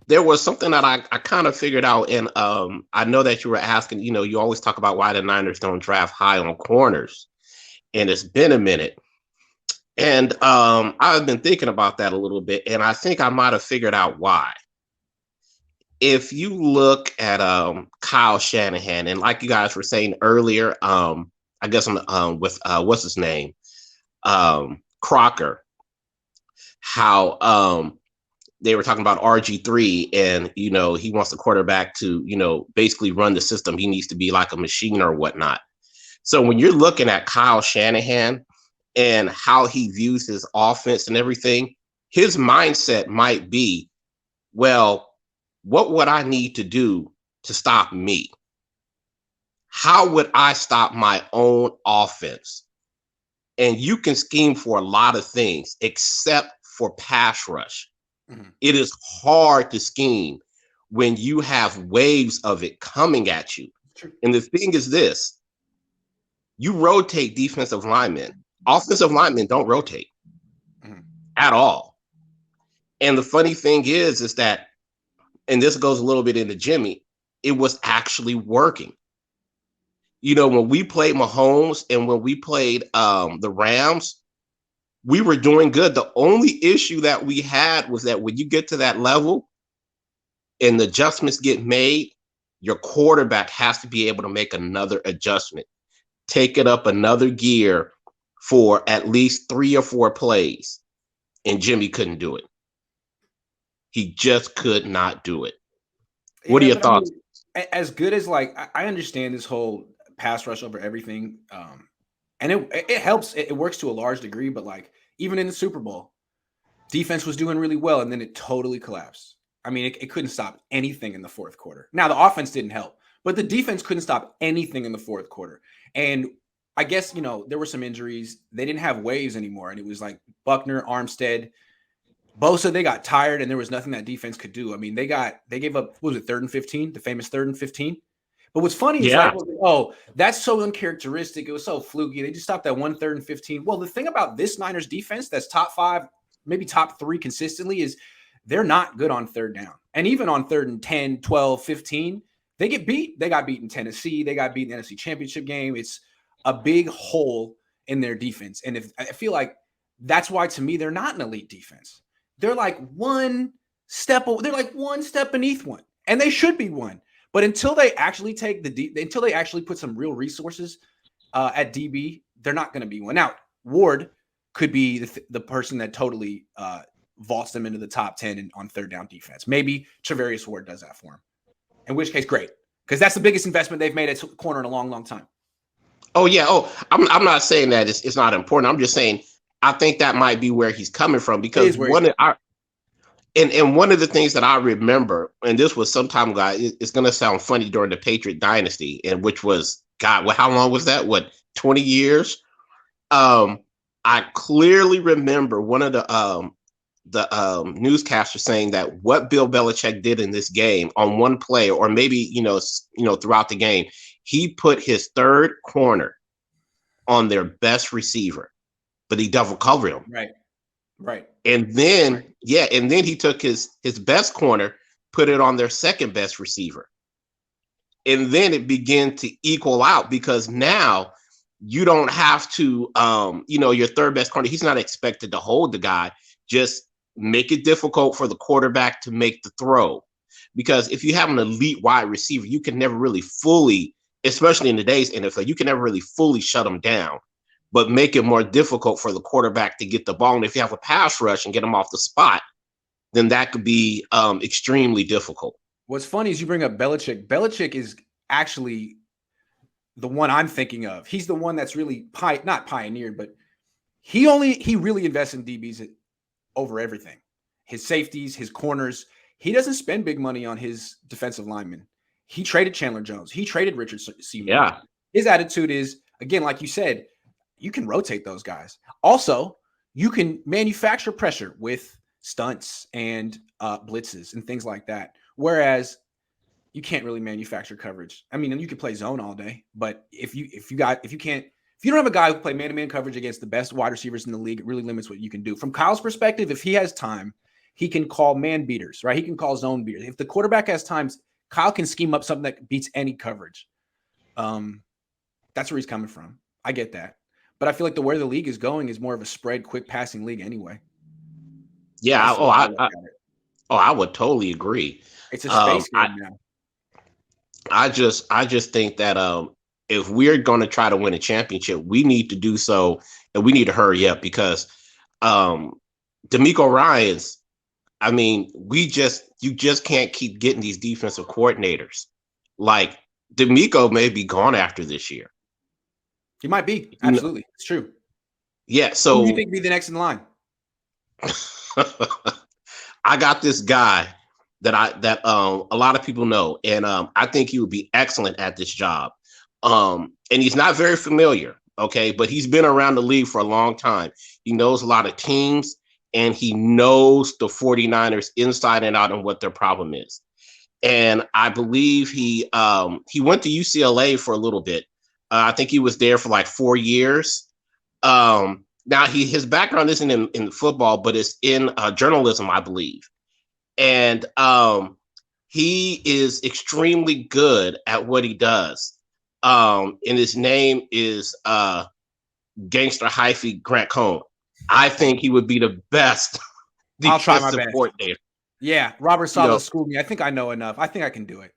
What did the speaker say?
there was something that I kind of figured out, and I know that you were asking. You always talk about why the Niners don't draft high on corners, and it's been a minute. And I've been thinking about that a little bit, and I think I might have figured out why. If you look at Kyle Shanahan, and like you guys were saying earlier, I guess with what's his name, Crocker, how they were talking about RG3, and he wants the quarterback to basically run the system. He needs to be like a machine or whatnot. So when you're looking at Kyle Shanahan and how he views his offense and everything, his mindset might be, well, what would I need to do to stop me? How would I stop my own offense? And you can scheme for a lot of things except for pass rush. Mm-hmm. It is hard to scheme when you have waves of it coming at you. True. And the thing is this, you rotate defensive linemen. Offensive linemen don't rotate at all. And the funny thing is that, and this goes a little bit into Jimmy, it was actually working. When we played Mahomes and when we played the Rams, we were doing good. The only issue that we had was that when you get to that level and the adjustments get made, your quarterback has to be able to make another adjustment, take it up another gear for at least 3 or 4 plays. And Jimmy couldn't do it. He just could not do it. What are your thoughts? I mean, as good as I understand this whole pass rush over everything. And it helps. It works to a large degree, but even in the Super Bowl, defense was doing really well, and then it totally collapsed. I mean, it couldn't stop anything in the fourth quarter. Now, the offense didn't help, but the defense couldn't stop anything in the fourth quarter. And I guess, there were some injuries. They didn't have waves anymore, and it was like Buckner, Armstead, Bosa. They got tired, and there was nothing that defense could do. I mean, they gave up, what was it, 3rd and 15, the famous 3rd and 15. But what's funny is that's so uncharacteristic. It was so fluky. They just stopped at 1 3rd and 15. Well, the thing about this Niners defense that's top 5, maybe top 3 consistently is they're not good on 3rd down. And even on 3rd and 10, 12, 15, they get beat. They got beat in Tennessee. They got beat in the NFC Championship game. It's a big hole in their defense. And I feel like that's why, to me, they're not an elite defense. They're like one step beneath one. And they should be one. But until they actually until they actually put some real resources at DB, they're not going to be one. Now, Ward could be the person that totally vaults them into the top 10 on 3rd down defense. Maybe Travarius Ward does that for him. In which case, great, because that's the biggest investment they've made at corner in a long, long time. Oh yeah. Oh, I'm not saying that it's not important. I'm just saying I think that might be where he's coming from, because one of the things that I remember, and this was some time ago, it's going to sound funny, during the Patriot Dynasty, and which was, God, how long was that? 20 years? I clearly remember one of the newscasters saying that what Bill Belichick did in this game on one play, or maybe throughout the game, he put his 3rd corner on their best receiver, but he double covered him. Right. And then, and then he took his best corner, put it on their 2nd best receiver. And then it began to equal out, because now you don't have to, your 3rd best corner, he's not expected to hold the guy. Just make it difficult for the quarterback to make the throw. Because if you have an elite wide receiver, you can never really fully, especially in today's NFL, you can never really fully shut them down, but make it more difficult for the quarterback to get the ball. And if you have a pass rush and get them off the spot, then that could be extremely difficult. What's funny is you bring up Belichick. Belichick is actually the one I'm thinking of. He's the one that's really not pioneered, but he really invests in DBs over everything. His safeties, his corners. He doesn't spend big money on his defensive linemen. He traded Chandler Jones. He traded Richard Seymour. Yeah. His attitude is, again, like you said, you can rotate those guys. Also, you can manufacture pressure with stunts and blitzes and things like that. Whereas you can't really manufacture coverage. I mean, you could play zone all day, but if you don't have a guy who play man-to-man coverage against the best wide receivers in the league, it really limits what you can do. From Kyle's perspective, if he has time, he can call man beaters, right? He can call zone beaters. If the quarterback has times, Kyle can scheme up something that beats any coverage. That's where he's coming from. I get that. But I feel like the way the league is going is more of a spread, quick passing league anyway. Yeah. That's the way I look at it. I would totally agree. It's a space game now. I just think that if we're going to try to win a championship, we need to do so, and we need to hurry up because DeMeco Ryans. I mean, you just can't keep getting these defensive coordinators. Like DeMeco may be gone after this year. He might be. Absolutely, it's true. Yeah. So who do you think be the next in line? I got this guy that a lot of people know, and I think he would be excellent at this job. And he's not very familiar, okay, but he's been around the league for a long time. He knows a lot of teams, and he knows the 49ers inside and out and what their problem is. And I believe he went to UCLA for a little bit. I think he was there for like 4 years. Now his background isn't in football, but it's in journalism, I believe. And he is extremely good at what he does. And his name is Gangster Hyphy Grant Cohn. I think he would be the best defensive coordinator. Yeah, Robert Saleh schooled me. I think I know enough. I think I can do it.